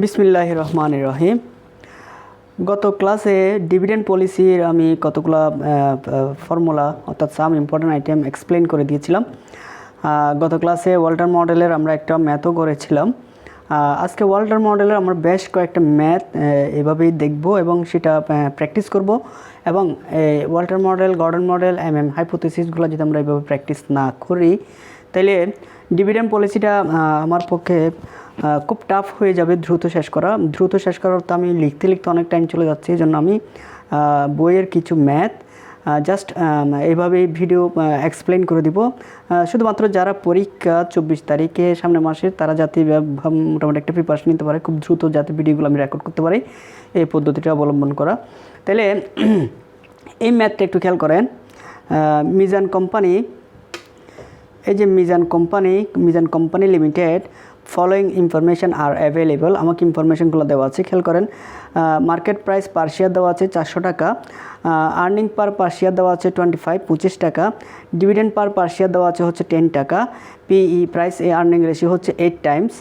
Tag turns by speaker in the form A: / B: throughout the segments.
A: বিসমিল্লাহির রহমানির রহিম। গত ক্লাসে ডিভিডেন্ড পলিসির আমি কতগুলো ফর্মুলা অর্থাৎ সাম ইম্পর্টেন্ট আইটেম এক্সপ্লেন করে দিয়েছিলাম। গত ক্লাসে ওয়াল্টার মডেলের আমরা একটা ম্যাথও করেছিলাম। আজকে ওয়াল্টার মডেলের আমরা বেশ কয়েকটা ম্যাথ এভাবেই দেখব এবং সেটা প্র্যাকটিস করব। এবং ওয়াল্টার মডেল, গর্ডন মডেল, হাইপোথিসিসগুলো যদি আমরা এইভাবে প্র্যাকটিস না করি তাহলে ডিভিডেন্ড পলিসিটা আমার পক্ষে খুব টাফ হয়ে যাবে দ্রুত শেষ করার তো আমি লিখতে অনেক টাইম চলে যাচ্ছে। এই জন্য আমি বইয়ের কিছু ম্যাথ জাস্ট এইভাবেই ভিডিও এক্সপ্লেন করে দিব। শুধুমাত্র যারা পরীক্ষা 24 তারিখে সামনের মাসের তারা যাতে মোটামুটি একটা প্রিপারেশন নিতে পারে, খুব দ্রুত যাতে ভিডিওগুলো আমি রেকর্ড করতে পারি, এই পদ্ধতিটা অবলম্বন করা। তাহলে এই ম্যাথটা একটু খেয়াল করেন। মিজান কোম্পানি, এই যে Mizan company limited, following information আর অ্যাভেলেবল। আমাকে ইনফরমেশনগুলো দেওয়া আছে, খেয়াল করেন। মার্কেট প্রাইস পার শেয়ার দেওয়া আছে 400 টাকা, আর্নিং পার শেয়ার দেওয়া আছে 25 টাকা, ডিভিডেন্ড পার শেয়ার দেওয়া আছে হচ্ছে 10 টাকা, পিই প্রাইস এ আর্নিং রেশিও হচ্ছে 8 টাইমস।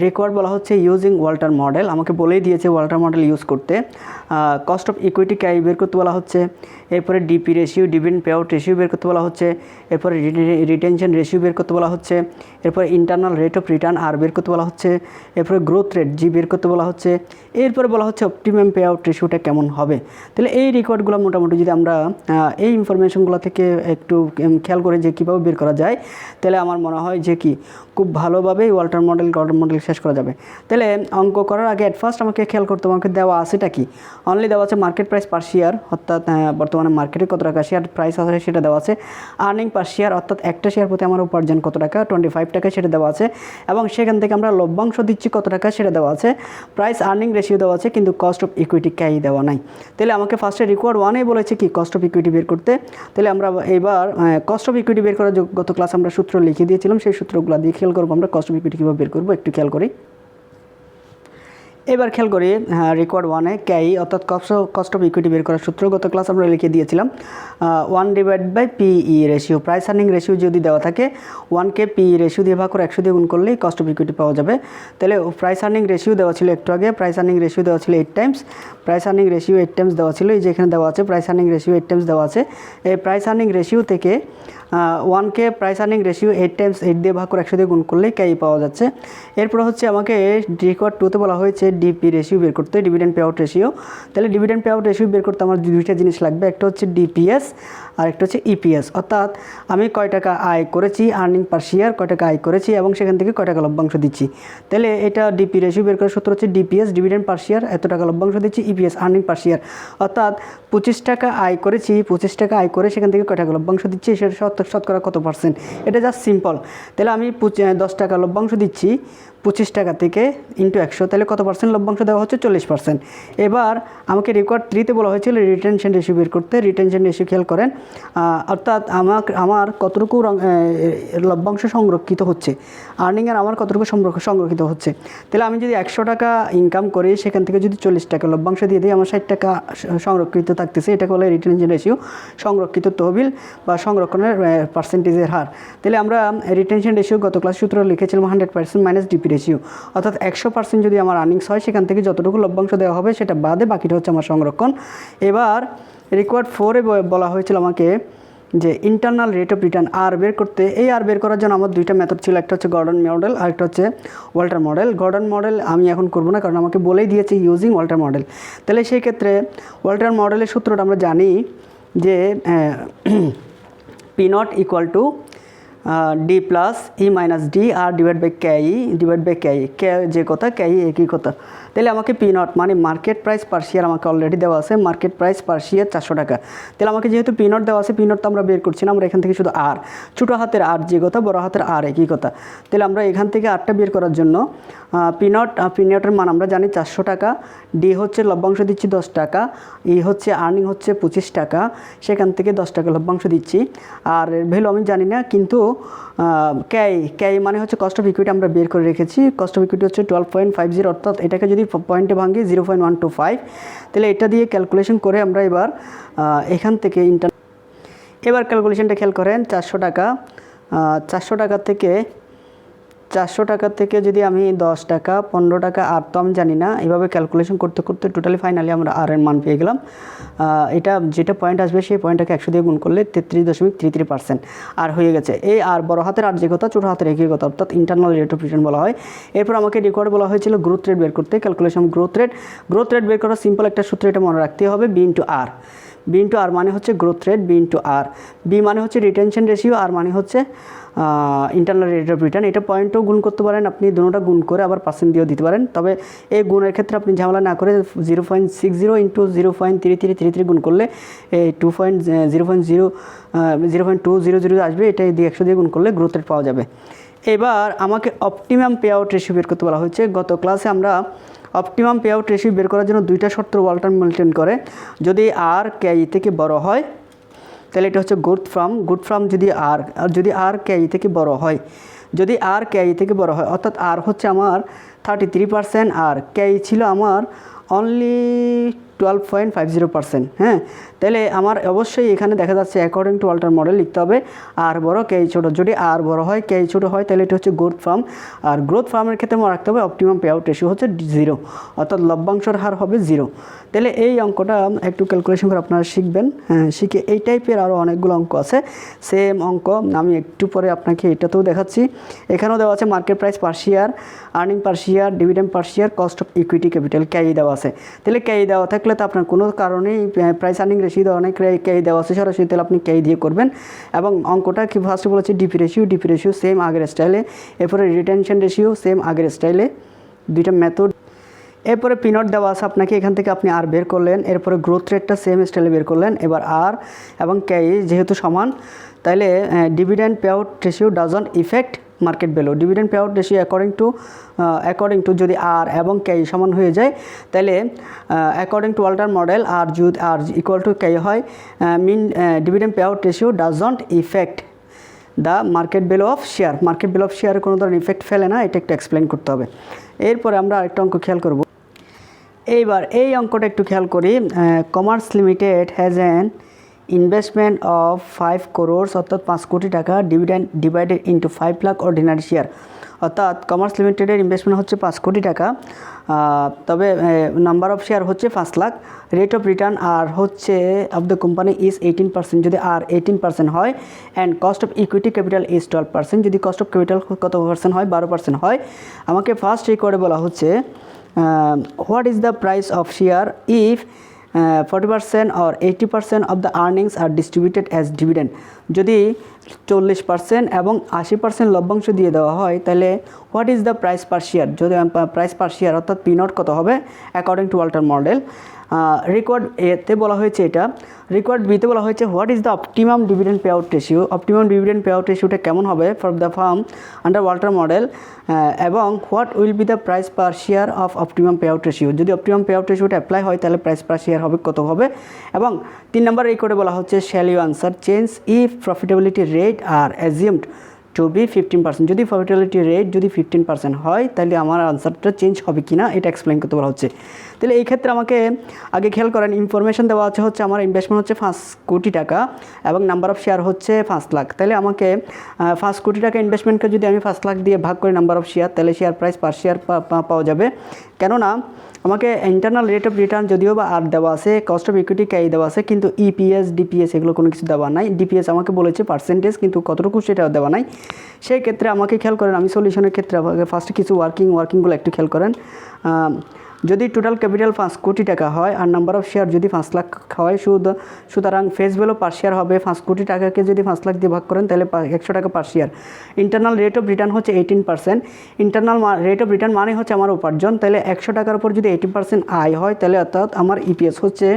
A: রেকর্ড বলা হচ্ছে ইউজিং ওয়াল্টার মডেল, আমাকে বলেই দিয়েছে ওয়াল্টার মডেল ইউজ করতে। কস্ট অফ ইকুইটি ক্যাই বের করতে বলা হচ্ছে, এরপরে DP ratio, dividend pay out ratio বের করতে বলা হচ্ছে, এরপরে রিটেনশন রেশিও বের করতে বলা হচ্ছে, এরপরে ইন্টারনাল রেট অফ রিটার্ন আর বের করতে বলা হচ্ছে, এরপরে গ্রোথ রেট জি বের করতে বলা হচ্ছে, এরপরে বলা হচ্ছে অপটিমাম পে আউট রেশিওটা কেমন হবে। তাহলে এই রেকর্ডগুলো মোটামুটি যদি আমরা এই ইনফরমেশনগুলো থেকে একটু খেয়াল করে যে কীভাবে বের করা যায়, তাহলে আমার মনে হয় যে কি খুব ভালোভাবেই ওয়াল্টার মডেল, গর্ডন মডেল শেষ করা যাবে। তাহলে অঙ্ক করার আগে অ্যাট ফার্স্ট আমাকে খেয়াল করতে হবে আমাকে দেওয়া আছেটা কি। অনলি দেওয়া আছে মার্কেট প্রাইস পার শেয়ার, অর্থাৎ বর্তমানে মার্কেটে কত টাকা শেয়ার প্রাইস আছে সেটা দেওয়া আছে। আর্নিং পার শেয়ার, অর্থাৎ একটা শেয়ার প্রতি আমার উপার্জন কত টাকা, 25 টাকা, সেটা দেওয়া আছে। এবং সেখান থেকে আমরা লভ্যাংশ দিচ্ছি কত টাকা সেটা দেওয়া আছে। প্রাইস আর্নিং রেশিও দেওয়া আছে, কিন্তু কস্ট অফ ইকুইটি ক্যাই দেওয়া নাই। তাহলে আমাকে ফার্স্টে রিকোয়ার্ড 1-এ বলেছে কি কস্ট অফ ইকুইটি বের করতে। তাহলে আমরা এবার কস্ট অফ ইকুইটি বের করার গত ক্লাস আমরা সূত্র লিখে দিয়েছিলাম, সেই সূত্রগুলো দিয়ে খেয়াল করবো আমরা কস্ট অফ ইকুইটি কীভাবে বের করবো, একটু খেয়াল করি। এবার খেয়াল করি রেকর্ড 1-এ ক্যাই অর্থাৎ কস্ট অফ ইকুইটি বের করার সূত্র গত ক্লাস আমরা লিখে দিয়েছিলাম। 1/PE ratio, price earning ratio যদি দেওয়া থাকে 1কে PE রেশিও দিয়ে ভাগ করে 100 দিয়ে গুণ করলেই কস্ট অফ ইকুইটি পাওয়া যাবে। তাহলে প্রাইস আর্নিং রেশিও দেওয়া ছিল একটু আগে, প্রাইস আর্নিং রেশিও দেওয়া ছিল 8 Times. Price earning ratio 8 Times দেওয়া ছিল, এই যে এখানে দেওয়া আছে প্রাইস আর্নিং রেশিও 8 টাইমস দেওয়া আছে। এই প্রাইস আর্নিং রেশিও থেকে 1কে প্রাইস আর্নিং রেশিও 8 টাইমস 8 দিয়ে ভাগ করে 100 দিয়ে গুণ করলেই ক্যাই পাওয়া যাচ্ছে। এরপর হচ্ছে আমাকে রেকর্ড 2-তে বলা হয়েছে ডিপি রেশিও বের করতে, ডিভিডেন্ড পে আউট রেশিও। তাহলে ডিভিডেন্ড পে আউট রেশিও বের করতে আমার দুইটা জিনিস লাগবে, একটা হচ্ছে ডিপিএস আর একটা হচ্ছে ইপিএস, অর্থাৎ আমি কয় টাকা আয় করেছি, আর্নিং পার শেয়ার কয় টাকা আয় করেছি এবং সেখান থেকে কয় টাকা লভ্যাংশ দিচ্ছি। তাহলে এটা ডিপি রেশিও বের করার সূত্র হচ্ছে ডিপিএস, ডিভিডেন্ড পার শেয়ার এত টাকা লভ্যাংশ দিচ্ছি, ইপিএস আর্নিং পার শেয়ার, অর্থাৎ 25 টাকা আয় করেছি, 25 টাকা আয় করে সেখান থেকে কয় টাকা লভ্যাংশ দিচ্ছি, সেটা শতকরা কত %, এটা জাস্ট সিম্পল। তাহলে আমি 10 টাকা লভ্যাংশ দিচ্ছি 25 টাকা থেকে ইন্টু 100, তাহলে কত % লভ্যাংশ দেওয়া হচ্ছে, 40%। এবার আমাকে রেকর্ড 3-তে বলা হয়েছিল রিটেনশন রেশিও বের করতে। রিটেনশন রেশিও খেয়াল করেন, অর্থাৎ আমার কতটুকু লভ্যাংশ সংরক্ষিত হচ্ছে, আর্নিংয়ের আমার কতটুকু সংরক্ষিত হচ্ছে। তাহলে আমি যদি 100 টাকা ইনকাম করি সেখান থেকে যদি 40 টাকা লভ্যাংশ দিয়ে দিই আমার 60 টাকা সংরক্ষিত থাকতেছে, এটাকে বলে রিটেনশন রেশিও, সংরক্ষিত তহবিল বা সংরক্ষণের পার্সেন্টেজের হার। তাহলে আমরা রিটেনশন রেশিও গত ক্লাস সূত্র লিখেছিলাম 100% মাইনাস ডিপি রেশিও, অর্থাৎ 100% যদি আমার আর্নিংস হয় সেখান থেকে যতটুকু লভ্যাংশ দেওয়া হবে সেটা বাদে বাকিটা হচ্ছে আমার সংরক্ষণ। এবার রিকোয়ার্ড 4-এ বলা হয়েছিল আমাকে যে ইন্টারনাল রেট অফ রিটার্ন আর বের করতে। এই আর বের করার জন্য আমার দুইটা মেথড ছিল, একটা হচ্ছে গর্ডন মডেল আর একটা হচ্ছে ওয়াল্টার মডেল। গর্ডন মডেল আমি এখন করব না, কারণ আমাকে বলেই দিয়েছে ইউজিং ওয়াল্টার মডেল। তাহলে সেই ক্ষেত্রে ওয়াল্টার মডেলের সূত্রটা আমরা জানি যে P0 = D plus E minus D R divide by K, কে যে কথা ক্যাই একই কথা। তাহলে আমাকে P0 মানে মার্কেট প্রাইস পার শেয়ার আমাকে অলরেডি দেওয়া আছে, মার্কেট প্রাইস পার শেয়ার 400 টাকা। তাহলে আমাকে যেহেতু P0 দেওয়া আছে, P0 তো আমরা বের করছি না, আমরা এখান থেকে শুধু আর, ছোটো হাতের আর যে কথা, বড় হাতের আর একই কথা। তাহলে আমরা এখান থেকে আরটা বের করার জন্য P0 মান আমরা জানি 400 টাকা, ডি হচ্ছে লভ্যাংশ দিচ্ছি 10 টাকা, ই হচ্ছে আর্নিং হচ্ছে 25 টাকা, সেখান থেকে 10 টাকা লভ্যাংশ দিচ্ছি। আর ভ্যালু আমি জানি না, কিন্তু ক্যাই মানে হচ্ছে কস্ট অফ ইকুইটি আমরা বের করে রেখেছি। কস্ট অফ ইকুইটি হচ্ছে 12.50, অর্থাৎ এটাকে যদি পয়েন্টে ভাঙি 0.125। তাহলে এটা দিয়ে ক্যালকুলেশন করে আমরা এবার এখান থেকে এবার ক্যালকুলেশনটা খেয়াল করেন। 400 টাকা থেকে 400 টাকা থেকে যদি আমি 10 টাকা 15 টাকা আর তো আমি জানি না, এভাবে ক্যালকুলেশন করতে করতে টোটালি ফাইনালি আমরা আর এর মান পেয়ে গেলাম। এটা যেটা পয়েন্ট আসবে সেই পয়েন্টটাকে 100 দিয়ে গুণ করলে 33.33% আর হয়ে গেছে। এই আর বড় হাতের আর যে কথা, ছোট হাতের একই কথা, অর্থাৎ ইন্টারনাল রেট অফ রিটার্ন বলা হয়। এরপর আমাকে রেকর্ড বলা হয়েছিল গ্রোথ রেট বের করতে, ক্যালকুলেশন গ্রোথ রেট বের করার সিম্পল একটা সূত্র, এটা মনে রাখতে হবে, বি ইন্টু আর। বি ইন্টু আর মানে হচ্ছে গ্রোথ রেট, বি ইন্টু আর। বি মানে হচ্ছে রিটেনশন রেশিও, আর মানে হচ্ছে ইন্টারনাল রেট অফ রিটার্ন। এটা পয়েন্টও গুণ করতে পারেন আপনি, দুটোটা গুণ করে আবার পার্সেন্ট দিয়েও দিতে পারেন। তবে এই গুণের ক্ষেত্রে আপনি ঝামেলা না করে 0.60 ইন্টু 0.3333 গুণ করলে এই 0.200 আসবে, এটাই দিয়ে 100 দিয়ে গুণ করলে গ্রোথ রেট পাওয়া যাবে। এবার আমাকে অপটিমাম পে আউট রেশিও বের করতে বলা হয়েছে। গত ক্লাসে আমরা অপটিমাম পে আউট রেশিও বের করার জন্য দুইটা শর্ত ওয়াল্টন মেনটেন করে। যদি আর কেই থেকে বড় হয় তাহলে এটা হচ্ছে গুড ফ্রম যদি আর কেই থেকে বড় হয়, যদি আর কেই থেকে বড় হয়, অর্থাৎ আর হচ্ছে আমার 33% আর কেই ছিল আমার অনলি 12.50%। হ্যাঁ, তাহলে আমার অবশ্যই এখানে দেখা যাচ্ছে অ্যাকর্ডিং টু ওয়াল্টন মডেল লিখতে হবে আর বড় কেই ছোট। যদি আর বড় হয় কেই ছোট হয় তাহলে এটা হচ্ছে গ্রোথ ফার্ম। আর গ্রোথ ফার্মের ক্ষেত্রে মনে রাখতে হবে অপটিমাম পে আউট রেশিও হচ্ছে 0, অর্থাৎ লভ্যাংশের হার হবে 0। তাহলে এই অঙ্কটা একটু ক্যালকুলেশন করে আপনারা শিখবেন। হ্যাঁ, শিখে এই টাইপের আরও অনেকগুলো অঙ্ক আছে, সেম অঙ্ক আমি একটু পরে আপনাকে এটাতেও দেখাচ্ছি। এখানেও দেওয়া আছে market price per share, earning per share, dividend per share, cost of equity capital কেই দেওয়া আছে। তাহলে কেই দেওয়া থাকলে তো আপনার কোনো কারণেই প্রাইস আর্নিং রেশিও দেওয়া অনেক কেই দেওয়া আছে সরাসরি, তাহলে আপনি কেই দিয়ে করবেন। এবং অঙ্কটা কি ফার্স্টে বলেছে ডিপি রেশিও সেম আগের স্টাইলে, এরপরে রিটেনশন রেশিও সেম আগের স্টাইলে, দুইটা মেথড। এরপরে পিনট দেওয়া আছে আপনাকে, এখান থেকে আপনি আর বের করলেন, এরপরে গ্রোথ রেটটা সেম স্টাইলে বের করলেন। এবার আর এবং কেই যেহেতু সমান, তাইলে dividend pay out ratio doesn't effect market value. Dividend pay out ratio according to যদি আর এবং কেই সমান হয়ে যায়, তাহলে অ্যাকর্ডিং টু ওয়াল্টন মডেল আর যদি আর ইকুয়াল টু কেই হয়, dividend pay out ratio doesn't effect the market value of share. Market value of শেয়ারে কোনো ধরনের ইফেক্ট ফেলে না, এটা একটু এক্সপ্লেন করতে হবে। এরপরে আমরা আরেকটা অঙ্ক খেয়াল করব। এইবার এই অঙ্কটা একটু খেয়াল করি। Commerce limited has an investment of 5 crores, অর্থাৎ 5 কোটি টাকা, divided into 5 lakh ordinary share. অর্থাৎ কমার্স লিমিটেডের ইনভেস্টমেন্ট হচ্ছে 5 কোটি টাকা, তবে নাম্বার অফ শেয়ার হচ্ছে 5 লাখ। রেট অফ রিটার্ন আর হচ্ছে অফ দ্য কোম্পানি ইজ 18%, যদি আর 18% হয়, and cost of equity capital is 12%, যদি কস্ট অফ ক্যাপিটাল কত পার্সেন্ট হয়, 12% হয়। আমাকে ফার্স্ট রেকর্ডে বলা হচ্ছে what is the price of share if 40% or 80% of the earnings are distributed as dividend। যদি 40% এবং 80% লভ্যাংশ দিয়ে দেওয়া হয়, তাহলে what is the price per share, যদি প্রাইস পার শেয়ার অর্থাৎ পিনট কত হবে according to Walton model. Record এতে বলা হয়েছে এটা, রেকর্ড বিতে বলা হয়েছে what is the optimum dividend pay out ratio. Optimum dividend pay out রেশিওটা কেমন হবে for the firm under Walton model, এবং what will be the price per share of optimum pay out ratio. যদি optimum pay out রেশিওটা apply হয় তাহলে price per share হবে কত হবে। এবং 3 নম্বর রেকর্ডে বলা হচ্ছে shall you answer change if profitability rate are assumed to be 15%। যদি প্রফিটেবিলিটি রেট যদি 15% হয় তাহলে আমার আনসারটা চেঞ্জ হবে কি না এটা এক্সপ্লেন করতে বলা হচ্ছে। তাহলে এই ক্ষেত্রে আমাকে আগে খেয়াল করেন, ইনফরমেশন দেওয়া হচ্ছে আমার ইনভেস্টমেন্ট হচ্ছে 5 কোটি টাকা এবং নাম্বার অফ শেয়ার হচ্ছে 5 লাখ। তাহলে আমাকে 5 কোটি টাকা ইনভেস্টমেন্টকে যদি আমি 5 লাখ দিয়ে ভাগ করি নাম্বার অফ শেয়ার, তাহলে শেয়ার প্রাইস পার শেয়ার পাওয়া যাবে। কেননা আমাকে ইন্টারনাল রেট অফ রিটার্ন যদিও বা আর দেওয়া আছে, কস্ট অফ ইকুইটি কেই দেওয়া আছে, কিন্তু ইপিএস ডিপিএস এগুলো কোনো কিছু দেওয়া নাই। ডিপিএস আমাকে বলেছে পার্সেন্টেজ, কিন্তু কতটুকু সেটাও দেওয়া নাই। সেই ক্ষেত্রে আমাকে খেয়াল করেন, আমি সলিউশনের ক্ষেত্রে আমাকে ফার্স্টে কিছু ওয়ার্কিংগুলো একটু খেয়াল করেন। যদি টোটাল ক্যাপিটাল 5 কোটি টাকা হয় আর নাম্বার অফ শেয়ার যদি 5 লাখ হয়, সুতরাং ফেস ভ্যালু পার শেয়ার হবে 5 কোটি টাকাকে যদি 5 লাখ দিয়ে ভাগ করেন তাহলে 100 টাকা পার share. Internal rate of return হচ্ছে 18%। ইন্টারনাল রেট অফ রিটার্ন মানে হচ্ছে আমার উপার্জন, তাহলে 100 টাকার উপর যদি 18% আয় হয় তাহলে অর্থাৎ আমার ইপিএস হচ্ছে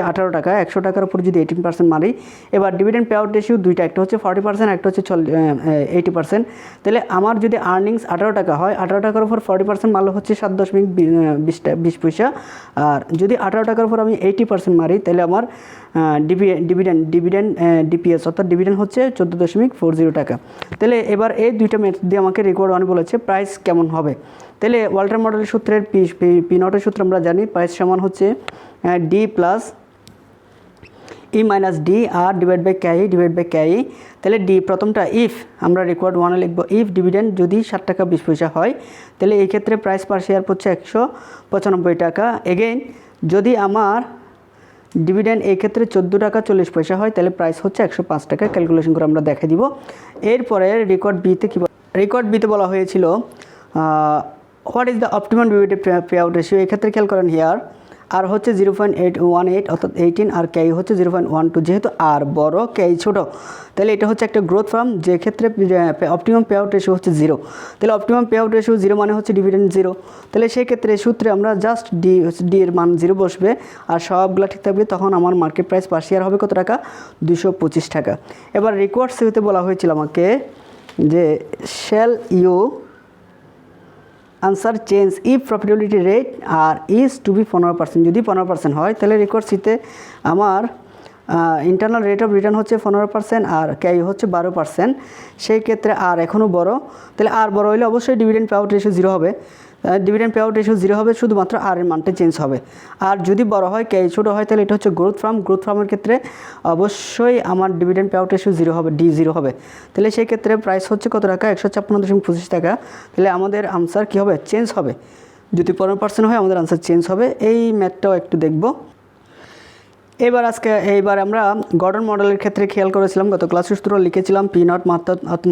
A: 18 টাকা। 100 টাকার উপর যদি 18% মারি। এবার ডিভিডেন্ড পে আউট রেশিও দুইটা, একটা হচ্ছে 40%, একটা হচ্ছে 80%। তাহলে আমার যদি আর্নিংস 18 টাকা হয়, 18 টাকার উপর 40% মারলে হচ্ছে 7.20 পয়সা। আর যদি 18 টাকার উপর আমি 80% মারি তাহলে আমার ডিভিডেন্ড ডিপিএস অর্থাৎ ডিভিডেন্ড হচ্ছে 14.40 টাকা। তাহলে এবার এই দুইটা মেথড দিয়ে আমাকে রেকর্ড ওয়ান বলেছে প্রাইস কেমন হবে। তাহলে ওয়াল্টন মডেলের সূত্রের পি নটের সূত্র আমরা জানি, প্রাইস সমান হচ্ছে D plus E minus D R divide by KE তাহলে ডি প্রথমটা ইফ আমরা রিকোয়ার্ড 1 লিখবো ইফ ডিভিডেন্ড যদি 60 টাকা 20 পয়সা হয় তাহলে এই ক্ষেত্রে প্রাইস পার শেয়ার হচ্ছে 195 টাকা। এগেইন যদি আমার ডিভিডেন্ড এই ক্ষেত্রে 14 টাকা 40 পয়সা হয় তাহলে প্রাইস হচ্ছে 105 টাকা। ক্যালকুলেশন করে আমরা দেখে দিব। এরপরে রেকর্ড বিতে কি রেকর্ড বিতে বলা হয়েছিল what is the optimum dividend pay out ratio. এক্ষেত্রে খেয়াল করেন হিয়ার আর হচ্ছে 0.818 অর্থাৎ 18 আর KE হচ্ছে 0.12। যেহেতু আর বড় KE ছোট তাহলে এটা হচ্ছে একটা গ্রোথ ফার্ম, যে ক্ষেত্রে অপটিমাম পে আউট রেশিও হচ্ছে 0। তাহলে অপটিমাম পে আউট রেশিও 0 মানে হচ্ছে ডিভিডেন্ড 0। তাহলে সেই ক্ষেত্রে সূত্রে আমরা জাস্ট ডি এর মান 0 বসবে আর সবগুলো ঠিক থাকবে, তখন আমার মার্কেট প্রাইস পার শেয়ার হবে কত টাকা? 225 টাকা। এবার রিকোয়ার্ড সিতে বলা হয়েছিল আমাকে যে shall you answer change if profitability rate are is to be 15%। যদি 15% হয় তাহলে রেকর্ড সিতে আমার ইন্টারনাল রেট অফ রিটার্ন হচ্ছে 15% আর KE হচ্ছে 12%। সেই ক্ষেত্রে আর এখনও বড়, তাহলে আর বড় হলে অবশ্যই ডিভিডেন্ড পে আউট রেশিও 0 হবে। ডিভিডেন্ড পে আউট রেশিও 0 হবে, শুধুমাত্র আর এর মানটা চেঞ্জ হবে। আর যদি বড় হয় KE ছোটো হয় তাহলে এটা হচ্ছে গ্রোথ ফার্মের ক্ষেত্রে অবশ্যই আমার ডিভিডেন্ড পে আউট রেশিও 0 হবে, ডি 0 হবে। তাহলে সেই ক্ষেত্রে প্রাইস হচ্ছে কত টাকা? 156.25 টাকা। তাহলে আমাদের আনসার কী হবে? চেঞ্জ হবে। যদি 15% হয় আমাদের আনসার চেঞ্জ হবে। এই ম্যাথটাও একটু দেখব। এইবার আমরা গর্ডন মডেলের ক্ষেত্রে খেয়াল করেছিলাম, গত ক্লাসের সূত্র লিখেছিলাম P naught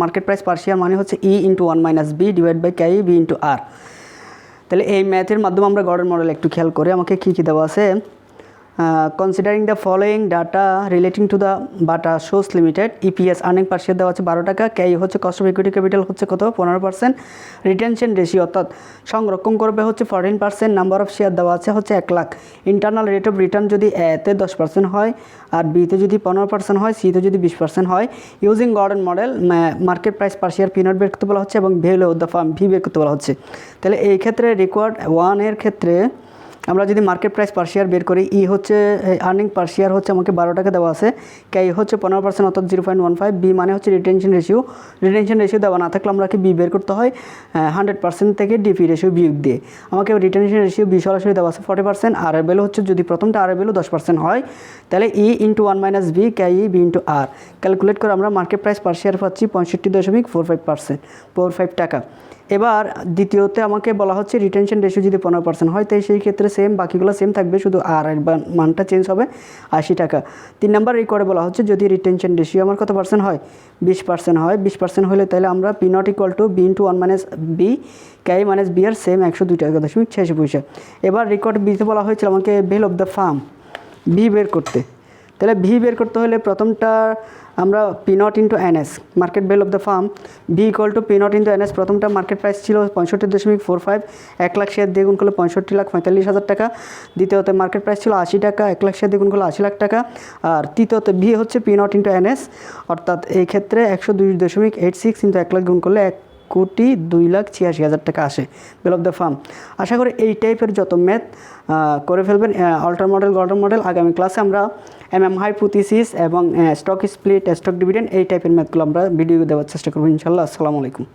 A: market price per share মানে হচ্ছে E × 1 - B divide by KE B × R। তাহলে এই ম্যাথের মাধ্যমে আমরা গর্ডন মডেল একটু খেয়াল করি। আমাকে কী কী দেওয়া আছে? Considering the following data relating to the Bata shoes limited. EPS earning per share দেওয়া আছে 12 টাকা। KE হচ্ছে কস্ট অফ ইকুইটি ক্যাপিটাল হচ্ছে কত? 15%। রিটেনশন রেশিও অর্থাৎ সংরক্ষণ করবে হচ্ছে 14%। নাম্বার অফ শেয়ার দেওয়া আছে হচ্ছে 1 lakh. Internal rate of return যদি এতে 10% হয় আর বিতে যদি 15% হয়, সিতে যদি 20% হয়। Using Gordon model market price per share P not বের করতে বলা হচ্ছে এবং value of the firm V বের করতে বলা হচ্ছে। তাহলে এই ক্ষেত্রে রিকোয়ার্ড 1 এর ক্ষেত্রে আমরা যদি মার্কেট প্রাইস পার শেয়ার বের করি, ই হচ্ছে আর্নিং পার শেয়ার হচ্ছে আমাকে 12 টাকা দেওয়া আছে। KE হচ্ছে 15% অর্থাৎ 0.15। বি মানে হচ্ছে রিটেনশন রেশিও দেওয়া না থাকলে আমরা কি বি বের করতে হয় 100% থেকে ডিপি রেশিও বিয়োগ দিয়ে। আমাকে রিটেনশন রেশিও বি সরাসরি দেওয়া আছে 40%। আর এর ভ্যালু হচ্ছে যদি প্রথমটা আর এর ভ্যালু 10% হয় তাহলে E × 1 - B KE B × R। Calculate করে আমরা মার্কেট প্রাইস পার শেয়ার পাচ্ছি 65.45 টাকা। এবার দ্বিতীয়তে আমাকে বলা হচ্ছে রিটেনশন রেশিও যদি 15% হয় তাই সেই ক্ষেত্রে সেম, বাকিগুলো সেম থাকবে, শুধু আর এর মানটা চেঞ্জ হবে 80 টাকা। 3 নম্বর রেকর্ডে বলা হচ্ছে যদি রিটেনশন রেশিও আমার কত পার্সেন্ট হয়? 20% হয়। 20% হলে তাহলে আমরা P naught = B × 1 - B KE - B আর সেম 102.86 পয়সা। এবার রেকর্ড বিতে বলা হয়েছিল আমাকে value of the firm V বের করতে। তাহলে ভি বের করতে হলে প্রথমটা আমরা P naught × NS market value of the firm V = P naught × NS। প্রথমটা মার্কেট প্রাইস ছিল 65.45, 1 লাখ শেয়ার দিয়ে গুণ করলে 65,45,000 টাকা। দ্বিতীয়তে মার্কেট প্রাইস ছিল 80 টাকা, 1 লাখ শেয়ার দিয়ে গুণ করলে 80 লাখ টাকা। আর তৃতীয়তে ভি হচ্ছে P নট × NS অর্থাৎ এই ক্ষেত্রে 102.86 কিন্তু 1 লাখ গুণ করলে 1,02,86,000 টাকা আসে ভ্যালু অফ দ্য ফার্ম। আশা করি এই টাইপের যত ম্যাথ করে ফেলবেন। অল্টার মডেল, গর্ডন মডেল আগামী ক্লাসে আমরা হাইপোথিসিস এবং স্টক স্প্লিট, স্টক ডিভিডেন্ড এই টাইপের ম্যাথগুলো আমরা ভিডিও দেওয়ার চেষ্টা করবো ইনশাল্লাহ। আসসালামু আলাইকুম।